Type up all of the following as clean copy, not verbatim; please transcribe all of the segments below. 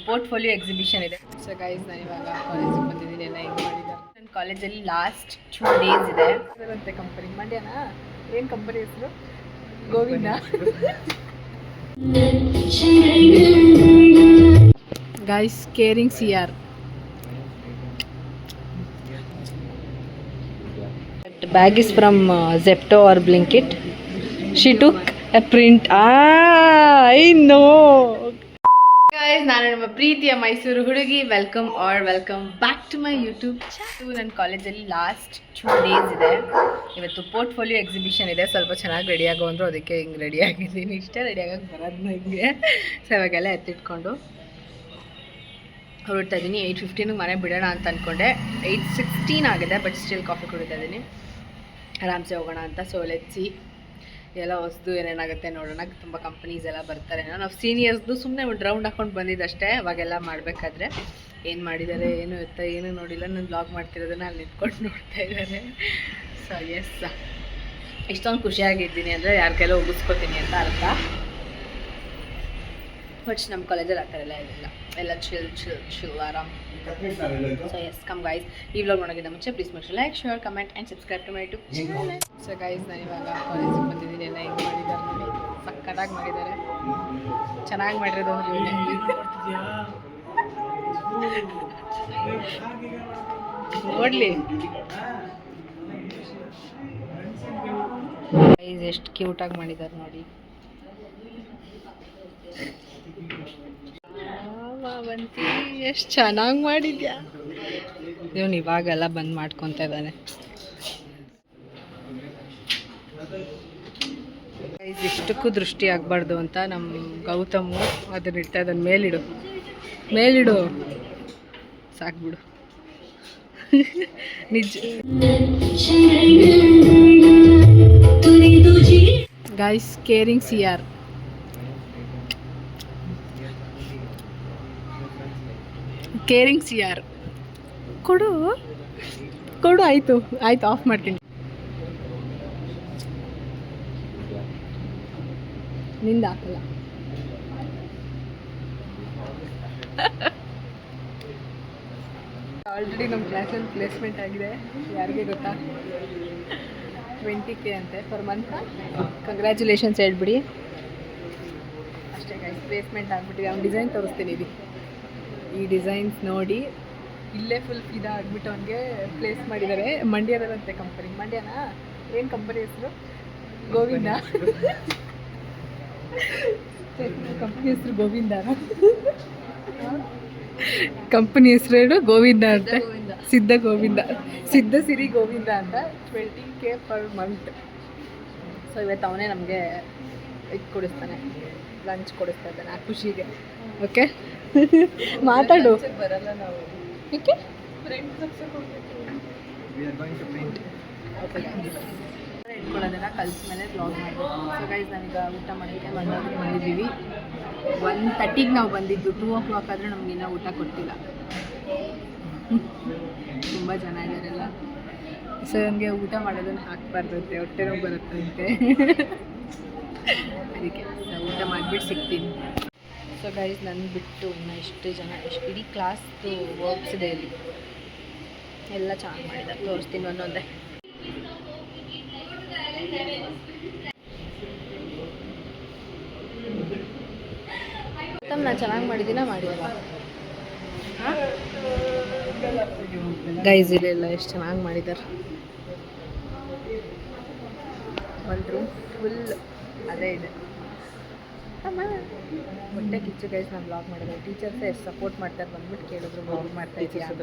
Portfolio exhibition ಇದೆ. So guys, ನಾನು ಇವಾಗ ಕಾಲೇಜಿಗೆ ಬಂದಿದ್ದೀನಿ. ಎಲ್ಲ ಹೆಂಗೆ ಮಾಡಿದ್ದಾರೆ. ನನ್ನ ಕಾಲೇಜಲ್ಲಿ ಲಾಸ್ಟ್ 2 days ಇದೆ. ಅದರಂತೆ ಕಂಪನಿ ಮಂಡ್ಯನಾ? ಏನು ಕಂಪನಿ ಹೆಸರು? Govinda. Guys, caring CR. Bag is from Zepto or Blinkit. She took a print. I know. Guys, ನಾನು ನಮ್ಮ ಪ್ರೀತಿಯ ಮೈಸೂರು ಹುಡುಗಿ. Welcome back to my YouTube channel. ನನ್ನ ಕಾಲೇಜಲ್ಲಿ ಲಾಸ್ಟ್ 2 days ಇದೆ. ಇವತ್ತು ಪೋರ್ಟ್ಫೋಲಿಯೋ ಎಕ್ಸಿಬಿಷನ್ ಇದೆ. ಸ್ವಲ್ಪ ಚೆನ್ನಾಗಿ ರೆಡಿ ಆಗೋ ಅಂದರು, ಅದಕ್ಕೆ ಹಿಂಗೆ ರೆಡಿ ಆಗಿದ್ದೀನಿ. ಇಷ್ಟೇ ರೆಡಿ ಆಗೋಕ್ಕೆ ಬರೋದು ನನಗೆ. ಸೊ ಇವಾಗೆಲ್ಲ ಎತ್ತಿಟ್ಕೊಂಡು ಹೊರಡ್ತಾ ಇದ್ದೀನಿ. 8:15 ಮನೆ ಬಿಡೋಣ ಅಂತ ಅಂದ್ಕೊಂಡೆ. 8:16 ಆಗಿದೆ, ಬಟ್ ಸ್ಟಿಲ್ ಕಾಫಿ ಕುಡಿತಾ ಇದ್ದೀನಿ. ಆರಾಮ್ಸೆ ಹೋಗೋಣ ಅಂತ. ಸೊ ಲೆಟ್ಸಿ ಎಲ್ಲ ಹೊಸದು ಏನೇನಾಗುತ್ತೆ ನೋಡೋಣ. ತುಂಬ ಕಂಪ್ನೀಸ್ ಎಲ್ಲ ಬರ್ತಾರೆ. ನಾವು ಸೀನಿಯರ್ಸ್ದು ಸುಮ್ಮನೆ ಒಂದು ರೌಂಡ್ ಹಾಕೊಂಡು ಬಂದಿದ್ದಷ್ಟೇ. ಅವಾಗೆಲ್ಲ ಮಾಡಬೇಕಾದ್ರೆ ಏನು ಮಾಡಿದ್ದಾರೆ, ಏನು ಇರ್ತಾ, ಏನೂ ನೋಡಿಲ್ಲ. ನಾನು ಬ್ಲಾಗ್ ಮಾಡ್ತಿರೋದನ್ನ ಅಲ್ಲಿ ನಿಂತ್ಕೊಂಡು ನೋಡ್ತಾ ಇದ್ದಾರೆ. ಸೊ ಎಸ್, ಇಷ್ಟೊಂದು ಖುಷಿಯಾಗಿದ್ದೀನಿ ಅಂದರೆ ಯಾರ ಕೈಲೋ ಉಗಿಸ್ಕೊತೀನಿ ಅಂತ ಅರ್ಥ. ಬಟ್ ನಮ್ಮ ಕಾಲೇಜಲ್ಲಿ ಆ ಥರ ಎಲ್ಲ ಏನಿಲ್ಲ. ಎಲ್ಲ ಚಿಲ್ ಆರಾಮ್. So yes, come guys. ಈ ವ್ಲಾಗ್ ನೋಡೋಕ್ಕಿಂತ ಮುಂಚೆ please make sure like, share, comment and subscribe to my YouTube channel. So guys, ನಾನು ಇವಾಗ ಕಾಲೇಜಿಗೆ ಬಂದಿದ್ದೀನಿ. ಎಲ್ಲ ಹೆಂಗೆ ಮಾಡಿದ್ದಾರೆ ನೋಡಿ. ಸಕ್ಕತ್ತಾಗಿ ಮಾಡಿದ್ದಾರೆ. ಚೆನ್ನಾಗಿ ಮಾಡಿರೋದು ನೋಡಲಿ. ಗೈಸ್, ಎಷ್ಟು ಕ್ಯೂಟಾಗಿ ಮಾಡಿದ್ದಾರೆ ನೋಡಿ. ಬಂತಿ, ಎಷ್ಟು ಚೆನ್ನಾಗಿ ಮಾಡಿದ್ಯಾ. ಇವನು ಇವಾಗೆಲ್ಲ ಬಂದು ಮಾಡ್ಕೊತಾ ಇದ್ದಾನೆ. ಇಷ್ಟಕ್ಕೂ ದೃಷ್ಟಿ ಆಗಬಾರ್ದು ಅಂತ ನಮ್ಮ ಗೌತಮು ಅದನ್ನ ಇಡ್ತಾ ಇದ್ದಾನೆ. ಮೇಲಿಡು ಸಾಕ್ಬಿಡು. ನಿಜ guys, caring CR. Caring CR ಕೊಡು. ಆಯಿತು ಆಫ್ ಮಾಡ್ತೀನಿ. ನಿಂದ ಹಾಕಲ್ಲ. ಆಲ್ರೆಡಿ ನಮ್ಮ ಕ್ಲಾಸಲ್ಲಿ ಪ್ಲೇಸ್ಮೆಂಟ್ ಆಗಿದೆ. ಯಾರಿಗೆ ಗೊತ್ತಾ? 20K ಅಂತೆ ಪರ್ ಮಂತ್. ಕಂಗ್ರ್ಯಾಚುಲೇಷನ್ಸ್ ಹೇಳ್ಬಿಡಿ ಅಷ್ಟೇ ಗೈಸ್. ಪ್ಲೇಸ್ಮೆಂಟ್ ಆಗಿಬಿಟ್ಟಿದೆ. ಅವ್ನು ಡಿಸೈನ್ ತೋರಿಸ್ತೀನಿ. ಈ ಡಿಸೈನ್ಸ್ ನೋಡಿ ಇಲ್ಲೇ ಫುಲ್ ಇದಾಗ್ಬಿಟ್ಟು ಅವನಿಗೆ ಪ್ಲೇಸ್ ಮಾಡಿದ್ದಾರೆ. ಮಂಡ್ಯದಲ್ಲಂತೆ ಕಂಪನಿ. ಮಂಡ್ಯನಾ? ಏನು ಕಂಪನಿ ಹೆಸರು? ಗೋವಿಂದ. ಕಂಪನಿ ಹೆಸರು ಗೋವಿಂದ. ಕಂಪನಿ ಹೆಸರು ಗೋವಿಂದ ಅಂತ. ಸಿದ್ಧ ಸಿರಿ ಗೋವಿಂದ ಅಂತ. 20K per month. ಸೊ ಇವತ್ತು ಅವನೇ ನಮಗೆ ಇದು ಕೊಡಿಸ್ತಾನೆ, ಲಂಚ್ ಕೊಡಿಸ್ತಾ ಇದ್ದಾನೆ ಆ ಖುಷಿಗೆ. ಓಕೆ, ಮಾತಾಡು. ಬರಲ್ಲ ನಾವು. ಓಕೆ, ಇಟ್ಕೊಳ್ಳೋದನ್ನ ಕಲಿಸ್ಮೇಲೆ ಬ್ಲಾಗ್ ಮಾಡಬೇಕು. ಸೊ ಗೈಸ್, ನಾವೀಗ ಊಟ ಮಾಡೋಕ್ಕೆ ಬಂದಿದ್ದೀವಿ. 1:30ಗೆ ನಾವು ಬಂದಿದ್ದು. 2 o'clock ಆದರೆ ನಮ್ಗೆ ಇನ್ನೂ ಊಟ ಕೊಟ್ಟಿಲ್ಲ. ತುಂಬ ಜನ ಇದ್ದಾರೆಲ್ಲ. ಸೊ ನಮಗೆ ಊಟ ಮಾಡೋದನ್ನು ಹಾಕ್ಬಾರ್ದಂತೆ, ಹೊಟ್ಟೆ ನೋವು ಬರುತ್ತಂತೆ. ಅದಕ್ಕೆ ಊಟ ಮಾಡಿಬಿಟ್ಟು ಸಿಗ್ತೀನಿ. ಸೊ ಗೈಸ್, ನನ್ನ ಬಿಟ್ಟು ಇನ್ನು ಎಷ್ಟು ಜನ, ಇಡೀ ಕ್ಲಾಸ್ದು ವರ್ಕ್ಸ್ ಇದೆ ಇಲ್ಲಿ. ಎಲ್ಲ ಚೆನ್ನಾಗಿ ಮಾಡಿದ್ದಾರೆ. ತೋರಿಸ್ತೀನಿ ಒಂದೊಂದೇ. ನಾನು ಚೆನ್ನಾಗಿ ಮಾಡಿದ್ದೀನ ಮಾಡಿಲ್ಲ ಗೈಸ್. ಇಲ್ಲೆಲ್ಲ ಎಷ್ಟು ಚೆನ್ನಾಗಿ ಮಾಡಿದ್ದಾರೆ. ಒಂದು ರೂಮ್ ಫುಲ್ ಅದೇ ಇದೆ. ಹೊಟ್ಟೆ ಕಿಚ್ಚು ಗೈಸ್. ನಾನು ಬ್ಲಾಗ್ ಮಾಡಿದೆ. ಟೀಚರ್ಸೇ ಎಷ್ಟು ಸಪೋರ್ಟ್ ಮಾಡ್ತಾರೆ. ಬಂದ್ಬಿಟ್ಟು ಕೇಳಿದ್ರು ಬ್ಲಾಗ್ ಮಾಡ್ತಾ ಇದ್ದೀರಾ ಅಂತ.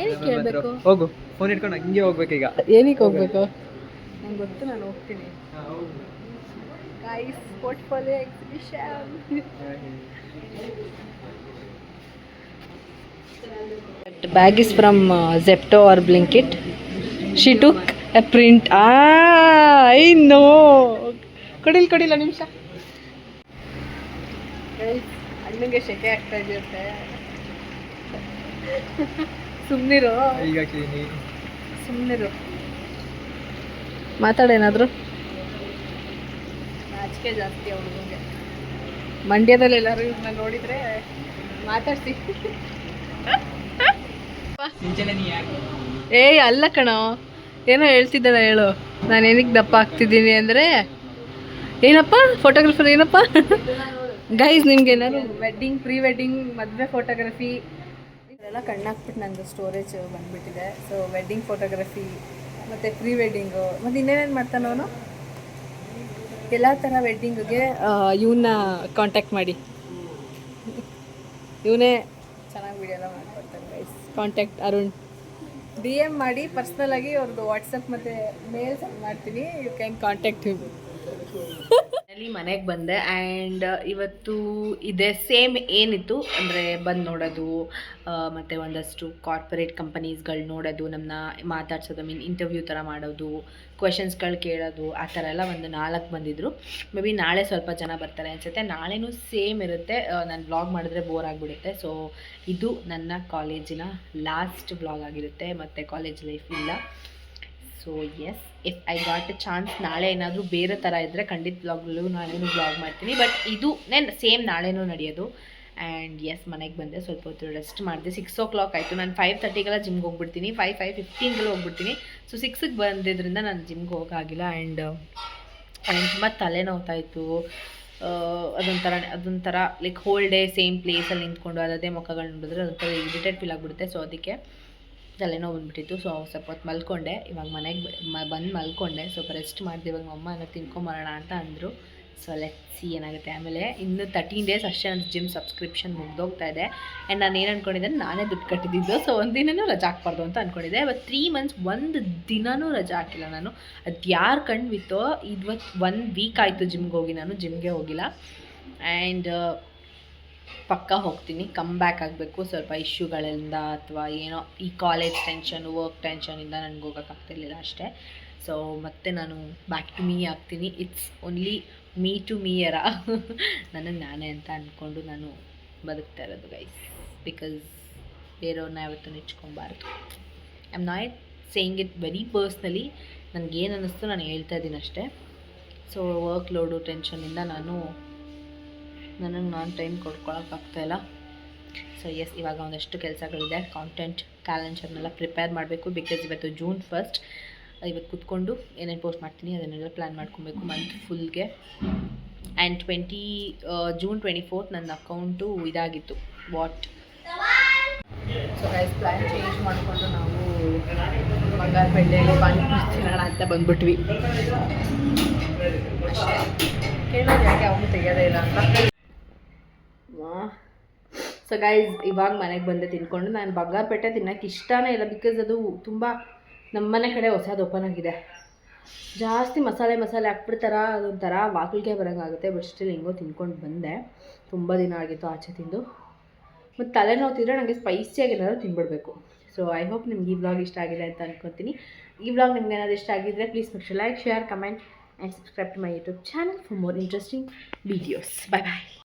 ಏನಕ್ಕೆ ಕೇಳಬೇಕು? ಹೋಗು, ಫೋನ್ ಇಟ್ಕೊಂಡು ಹಂಗೆ ಹೋಗ್ಬೇಕು. ಈಗ ಏನಕ್ಕೆ ಹೋಗ್ಬೇಕು? ನಂಗೆ ಗೊತ್ತು, ನಾನು ಹೋಗ್ತೀನಿ. Guys, portfolio exhibition. Bag is from Zepto or Blinkit. She took a print. I know. ಕೊಡಿಲ್ಲ ನಿಮಿಷ. ಅಣ್ಣಂಗೆ ಶೆಕೆ ಆಗ್ತಾ ಇದೆಯಂತೆ. ಸುಮ್ಮನಿರು. ಮಾತಾಡೇನಾದ್ರು. ನಾಚಿಕೆ ಜಾಸ್ತಿ ಅವ್ರಿಗೆ. ಮಂಡ್ಯದಲ್ಲಿ ಎಲ್ಲರೂ ಇವ್ರನ್ನ ನೋಡಿದರೆ ಮಾತಾಡ್ಸಿ. ಏಯ್ ಅಲ್ಲ ಕಣೋ, ಏನೋ ಹೇಳ್ತಿದ್ದಲ್ಲ ಹೇಳು. ನಾನು ಏನಕ್ಕೆ ದಪ್ಪ ಆಗ್ತಿದ್ದೀನಿ ಅಂದರೆ ಏನಪ್ಪ ಫೋಟೋಗ್ರಫರ್ ಏನಪ್ಪ ಗೈಸ್, ನಿಮ್ಗೆ ಏನಾದ್ರು ವೆಡ್ಡಿಂಗ್ ಪ್ರೀ ವೆಡ್ಡಿಂಗ್ ಮದುವೆ ಫೋಟೋಗ್ರಫಿ ಇದೆಲ್ಲ ಕಣ್ಣಾಕ್ಬಿಟ್ಟು ನಂದು ಸ್ಟೋರೇಜ್ ಬಂದುಬಿಟ್ಟಿದೆ. ಸೊ ವೆಡ್ಡಿಂಗ್ ಫೋಟೋಗ್ರಫಿ ಮತ್ತು ಪ್ರೀ ವೆಡ್ಡಿಂಗು ಮತ್ತು ಇನ್ನೇನೇನು ಮಾಡ್ತಾನೆ ಅವನು, ಎಲ್ಲ ಥರ ವೆಡ್ಡಿಂಗಿಗೆ ಇವನ್ನ ಕಾಂಟ್ಯಾಕ್ಟ್ ಮಾಡಿ. ಇವನೇ ಚೆನ್ನಾಗಿ ವಿಡಿಯೋ ಎಲ್ಲ ಮಾಡ್ಕೊಡ್ತಾನೆ ಗೈಸ್. ಕಾಂಟ್ಯಾಕ್ಟ್ ಅರುಣ್, DM ಮಾಡಿ ಪರ್ಸ್ನಲಾಗಿ ಅವ್ರದ್ದು ವಾಟ್ಸಪ್ ಮತ್ತು ಮೇಲ್ ಸೆಂಡ್ ಮಾಡ್ತೀನಿ. You can contact him. ಅಲ್ಲಿ ಮನೆಗೆ ಬಂದೆ ಆ್ಯಂಡ್ ಇವತ್ತು ಇದೆ ಸೇಮ್ ಏನಿತ್ತು ಅಂದರೆ ಬಂದು ನೋಡೋದು ಮತ್ತು ಒಂದಷ್ಟು ಕಾರ್ಪೊರೇಟ್ ಕಂಪನೀಸ್ಗಳು ನೋಡೋದು, ನಮ್ಮನ್ನ ಮಾತಾಡ್ಸೋದು, ಇಂಟರ್ವ್ಯೂ ಥರ ಮಾಡೋದು, ಕ್ವೆಶನ್ಸ್ಗಳು ಕೇಳೋದು, ಆ ಥರ ಎಲ್ಲ ಒಂದು 4 ಬಂದಿದ್ದರು. ಮೇ ಬಿ ನಾಳೆ ಸ್ವಲ್ಪ ಜನ ಬರ್ತಾರೆ ಅನಿಸುತ್ತೆ. ನಾಳೆನೂ ಸೇಮ್ ಇರುತ್ತೆ. ನಾನು ವ್ಲಾಗ್ ಮಾಡಿದ್ರೆ ಬೋರ್ ಆಗಿಬಿಡುತ್ತೆ. ಸೊ ಇದು ನನ್ನ ಕಾಲೇಜಿನ ಲಾಸ್ಟ್ ವ್ಲಾಗ್ ಆಗಿರುತ್ತೆ, ಮತ್ತು ಕಾಲೇಜ್ ಲೈಫ್ ಇಲ್ಲ. So yes, if I got a chance ನಾಳೆ ಏನಾದರೂ ಬೇರೆ ಥರ ಇದ್ದರೆ ಖಂಡಿತ ವ್ಲಾಗ್ಗಳು ನಾಳೆನೂ ವ್ಲಾಗ್ ಮಾಡ್ತೀನಿ. ಬಟ್ ಇದು ಸೇಮ್ ನಾಳೆನೂ ನಡೆಯೋದು. ಆ್ಯಂಡ್ ಎಸ್, ಮನೆಗೆ ಬಂದೆ, ಸ್ವಲ್ಪ ಹೊತ್ತು ರೆಸ್ಟ್ ಮಾಡಿದೆ. 6 o'clock ಆಯಿತು. ನಾನು 5:30ಗೆಲ್ಲ ಜಿಮ್ಗೆ ಹೋಗ್ಬಿಡ್ತೀನಿ, 5:15ಗೆಲ್ಲ ಹೋಗ್ಬಿಡ್ತೀನಿ. ಸೊ 6ಗೆ ಬಂದಿದ್ದರಿಂದ ನಾನು ಜಿಮ್ಗೆ ಹೋಗೋಕ್ಕಾಗಿಲ್ಲ. ಆ್ಯಂಡ್ ತುಂಬ ತಲೆನೋವ್ತಾಯಿತ್ತು. ಅದೊಂಥರ ಲೈಕ್ ಹೋಲ್ ಡೇ ಸೇಮ್ ಪ್ಲೇಸಲ್ಲಿ ನಿಂತ್ಕೊಂಡು ಅದೇ ಮುಖಗಳು ನೋಡಿದ್ರೆ ಅದೊಂಥರ ಇರಿಟೇಟ್ ಫೀಲ್ ಆಗಿಬಿಡುತ್ತೆ. ಸೊ ಅದಕ್ಕೆ ತಲೆನೋವು ಬಂದುಬಿಟ್ಟಿತ್ತು. ಸೊ ಸ್ವಲ್ಪ ಹೊತ್ತು ಮಲ್ಕೊಂಡೆ. ಇವಾಗ ಮನೆಗೆ ಬಂದು ಮಲ್ಕೊಂಡೆ, ಸ್ವಲ್ಪ ರೆಸ್ಟ್ ಮಾಡಿದೆ. ಇವಾಗ ಅಮ್ಮ ಏನೋ ತಿನ್ಕೊಂಬರೋಣ ಅಂತ ಅಂದರು. ಸೊ ಲೆಟ್ಸಿ ಏನಾಗುತ್ತೆ. ಆಮೇಲೆ ಇನ್ನು 13 days ಅಷ್ಟೇ ನನ್ನ ಜಿಮ್ ಸಬ್ಸ್ಕ್ರಿಪ್ಷನ್ ಮುಗ್ದೋಗ್ತಾ ಇದೆ. ಆ್ಯಂಡ್ ನಾನು ಏನು ಅಂದ್ಕೊಂಡಿದ್ದೆ, ನಾನೇ ದುಡ್ಡು ಕಟ್ಟಿದ್ದು. ಸೊ ಒಂದಿನೂ ರಜಾ ಹಾಕ್ಬಾರ್ದು ಅಂತ ಅಂದ್ಕೊಂಡಿದ್ದೆ. ಬಟ್ 3 months ಒಂದು ದಿನವೂ ರಜಾ ಹಾಕಿಲ್ಲ ನಾನು. ಅದು ಯಾರು ಕಂಡ್ಬಿತ್ತೋ, ಇವತ್ತು 1 week ಆಯಿತು ಜಿಮ್ಗೆ ಹೋಗಿ, ನಾನು ಜಿಮ್ಗೆ ಹೋಗಿಲ್ಲ. ಆ್ಯಂಡ್ ಪಕ್ಕಾ ಹೋಗ್ತೀನಿ. ಕಮ್ ಬ್ಯಾಕ್ ಆಗಬೇಕು. ಸ್ವಲ್ಪ ಇಶ್ಯೂಗಳಿಂದ ಅಥವಾ ಏನೋ ಈ ಕಾಲೇಜ್ ಟೆನ್ಷನ್, ವರ್ಕ್ ಟೆನ್ಷನಿಂದ ನನಗೆ ಹೋಗೋಕ್ಕಾಗ್ತಿರ್ಲಿಲ್ಲ ಅಷ್ಟೇ. ಸೊ ಮತ್ತೆ ನಾನು ಬ್ಯಾಕ್ ಟು ಮೀ ಆಗ್ತೀನಿ. It's only me to me ಎರ ನನಗೆ ನಾನೇ ಅಂತ ಅಂದ್ಕೊಂಡು ನಾನು ಬದುಕ್ತಾ ಇರೋದು ಗೈಸ್. ಬಿಕಾಸ್ ಬೇರೆಯವ್ರನ್ನ ಯಾವತ್ತೂ ನೆಚ್ಕೊಬಾರ್ದು. I am not saying it very personally. ನನಗೇನು ಅನ್ನಿಸ್ತು ನಾನು ಹೇಳ್ತಾ ಇದ್ದೀನಿ ಅಷ್ಟೇ. ಸೊ ವರ್ಕ್ ಲೋಡು ಟೆನ್ಷನಿಂದ ನನಗೆ ನಾನು ಟೈಮ್ ಕೊಡ್ಕೊಳಕ್ಕಾಗ್ತಾಯಿಲ್ಲ. ಸೊ ಎಸ್, ಇವಾಗ ಒಂದಷ್ಟು ಕೆಲಸಗಳಿದೆ. ಕಾಂಟೆಂಟ್ ಕ್ಯಾಲೆಂಡರ್ನೆಲ್ಲ ಪ್ರಿಪೇರ್ ಮಾಡಬೇಕು. ಬಿಕಾಸ್ ಇವತ್ತು June 1st. ಇವತ್ತು ಕೂತ್ಕೊಂಡು ಏನೇನು ಪೋಸ್ಟ್ ಮಾಡ್ತೀನಿ ಅದನ್ನೆಲ್ಲ ಪ್ಲ್ಯಾನ್ ಮಾಡ್ಕೊಬೇಕು ಮಂತ್ ಫುಲ್ಗೆ. ಆ್ಯಂಡ್ June 24th ನನ್ನ ಅಕೌಂಟು ಇದಾಗಿತ್ತು what. So guys, plan change ಮಾಡಿಕೊಂಡು ನಾವು ಬಂಗಾರಪೇಟೆಯಲ್ಲಿ ಪಾನಿಪುರಿ ತಿನ್ನೋಣ ಅಂತ ಬಂದ್ಬಿಟ್ವಿ ಅಷ್ಟೇ. ಕೇಳೋದು ಯಾಕೆ ಅವನು ತೆಗೆಯೋದೇ ಇಲ್ಲ ಅಂತ. ಸೊ ಗೈಸ್, ಇವಾಗ ಮನೆಗೆ ಬಂದೆ ತಿನ್ಕೊಂಡು. ನಾನು ಬಂಗಾರಪೇಟೆ ತಿನ್ನೋಕ್ಕೆ ಇಷ್ಟನೇ ಇಲ್ಲ. ಬಿಕಾಸ್ ಅದು ತುಂಬ ನಮ್ಮನೆ ಕಡೆ ಹೊಸದು ಓಪನ್ ಆಗಿದೆ. ಜಾಸ್ತಿ ಮಸಾಲೆ ಹಾಕ್ಬಿಡ್ತಾರ, ಅದೊಂಥರ ವಾಕಲ್ಗೆ ಬರೋಂಗಾಗುತ್ತೆ. ಬಟ್ ಸ್ಟಿಲ್ ಹೆಂಗೋ ತಿನ್ಕೊಂಡು ಬಂದೆ. ತುಂಬ ದಿನ ಆಗಿತ್ತು ಆಚೆ ತಿಂದು. ಮತ್ತು ತಲೆನೋವ್ತಿದ್ರೆ ನನಗೆ ಸ್ಪೈಸಿಯಾಗಿ ಏನಾದರೂ ತಿನ್ಬಿಡ್ಬೇಕು. ಸೊ ಐ ಹೋಪ್ ನಿಮ್ಗೆ ಈ ವ್ಲಾಗ್ ಇಷ್ಟ ಆಗಿದೆ ಅಂತ ಅನ್ಕೊತೀನಿ. ಈ ವ್ಲಾಗ್ ನಿಮ್ಗೆ ಏನಾದರೂ ಇಷ್ಟ ಆಗಿದ್ದರೆ please make sure like, share, comment and subscribe to my YouTube channel for more interesting videos. Bye bye.